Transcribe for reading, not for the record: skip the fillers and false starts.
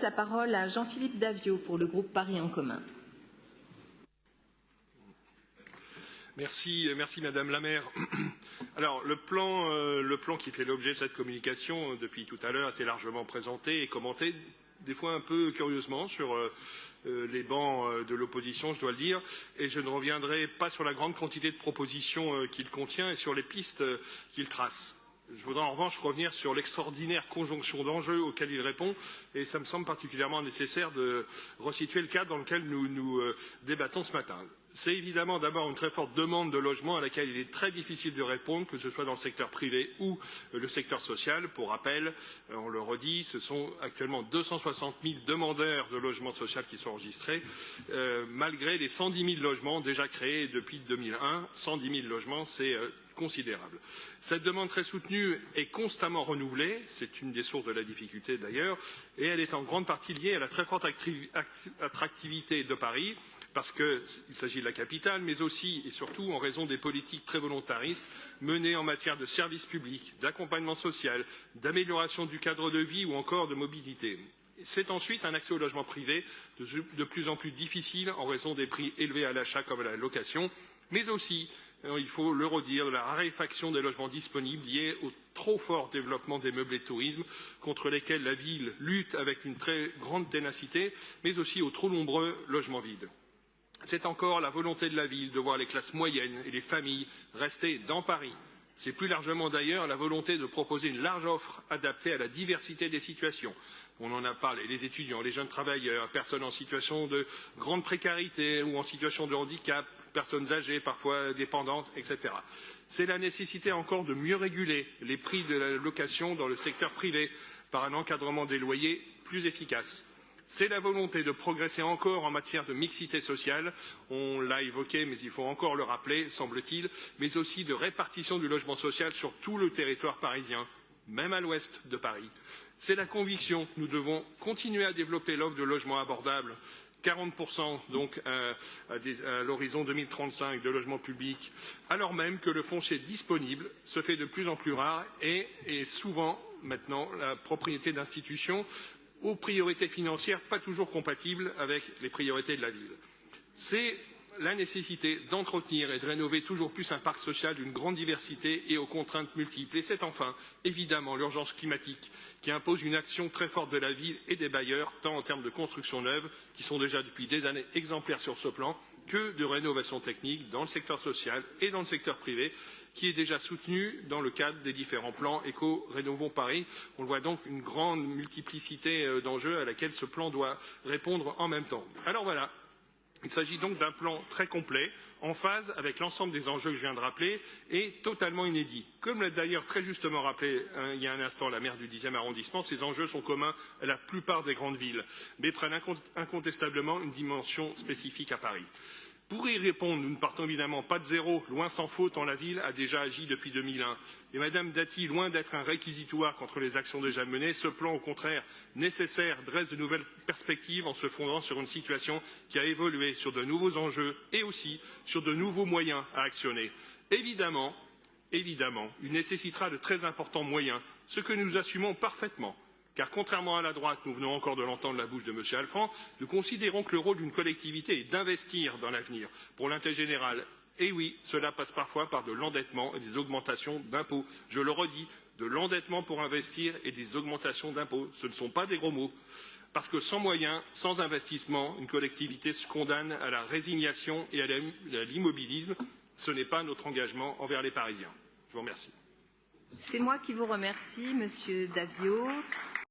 la parole à Jean-Philippe Davio pour le groupe Paris en commun. Merci Madame la maire. Alors le plan qui fait l'objet de cette communication depuis tout à l'heure a été largement présenté et commenté, des fois un peu curieusement sur les bancs de l'opposition, je dois le dire, et je ne reviendrai pas sur la grande quantité de propositions qu'il contient et sur les pistes qu'il trace. Je voudrais en revanche revenir sur l'extraordinaire conjonction d'enjeux auxquels il répond, et ça me semble particulièrement nécessaire de resituer le cadre dans lequel nous débattons ce matin. C'est évidemment d'abord une très forte demande de logement à laquelle il est très difficile de répondre, que ce soit dans le secteur privé ou le secteur social. Pour rappel, on le redit, ce sont actuellement 260 000 demandeurs de logement social qui sont enregistrés, malgré les 110 000 logements déjà créés depuis 2001. 110 000 logements, c'est considérable. Cette demande très soutenue est constamment renouvelée, c'est une des sources de la difficulté d'ailleurs, et elle est en grande partie liée à la très forte attractivité de Paris, parce qu'il s'agit de la capitale, mais aussi et surtout en raison des politiques très volontaristes menées en matière de services publics, d'accompagnement social, d'amélioration du cadre de vie ou encore de mobilité. C'est ensuite un accès au logement privé de plus en plus difficile en raison des prix élevés à l'achat comme à la location, mais aussi, il faut le redire, de la raréfaction des logements disponibles liés au trop fort développement des meublés de tourisme, contre lesquels la ville lutte avec une très grande ténacité, mais aussi aux trop nombreux logements vides. C'est encore la volonté de la ville de voir les classes moyennes et les familles rester dans Paris. C'est plus largement d'ailleurs la volonté de proposer une large offre adaptée à la diversité des situations. On en a parlé, les étudiants, les jeunes travailleurs, personnes en situation de grande précarité ou en situation de handicap, personnes âgées, parfois dépendantes, etc. C'est la nécessité encore de mieux réguler les prix de la location dans le secteur privé par un encadrement des loyers plus efficace. C'est la volonté de progresser encore en matière de mixité sociale, on l'a évoqué, mais il faut encore le rappeler, semble-t-il, mais aussi de répartition du logement social sur tout le territoire parisien, même à l'ouest de Paris. C'est la conviction que nous devons continuer à développer l'offre de logements abordables, 40% donc à l'horizon 2035 de logements publics, alors même que le foncier disponible se fait de plus en plus rare et est souvent maintenant la propriété d'institutions aux priorités financières pas toujours compatibles avec les priorités de la ville. C'est la nécessité d'entretenir et de rénover toujours plus un parc social d'une grande diversité et aux contraintes multiples. Et c'est enfin, évidemment, l'urgence climatique qui impose une action très forte de la ville et des bailleurs, tant en termes de construction neuve, qui sont déjà depuis des années exemplaires sur ce plan, que de rénovation technique dans le secteur social et dans le secteur privé, qui est déjà soutenu dans le cadre des différents plans Éco-Rénovons Paris. On le voit donc une grande multiplicité d'enjeux à laquelle ce plan doit répondre en même temps. Alors voilà, il s'agit donc d'un plan très complet, en phase avec l'ensemble des enjeux que je viens de rappeler et totalement inédit. Comme l'a d'ailleurs très justement rappelé il y a un instant la maire du 10e arrondissement, ces enjeux sont communs à la plupart des grandes villes, mais prennent incontestablement une dimension spécifique à Paris. Pour y répondre, nous ne partons évidemment pas de zéro, loin s'en faut, tant la ville a déjà agi depuis 2001. Et Madame Dati, loin d'être un réquisitoire contre les actions déjà menées, ce plan, au contraire, nécessaire, dresse de nouvelles perspectives en se fondant sur une situation qui a évolué, sur de nouveaux enjeux et aussi sur de nouveaux moyens à actionner. Évidemment, il nécessitera de très importants moyens, ce que nous assumons parfaitement. Car contrairement à la droite, nous venons encore de l'entendre de la bouche de M. Alphand, nous considérons que le rôle d'une collectivité est d'investir dans l'avenir, pour l'intérêt général. Et oui, cela passe parfois par de l'endettement et des augmentations d'impôts. Je le redis, de l'endettement pour investir et des augmentations d'impôts. Ce ne sont pas des gros mots. Parce que sans moyens, sans investissement, une collectivité se condamne à la résignation et à l'immobilisme. Ce n'est pas notre engagement envers les Parisiens. Je vous remercie. C'est moi qui vous remercie, Monsieur Davio.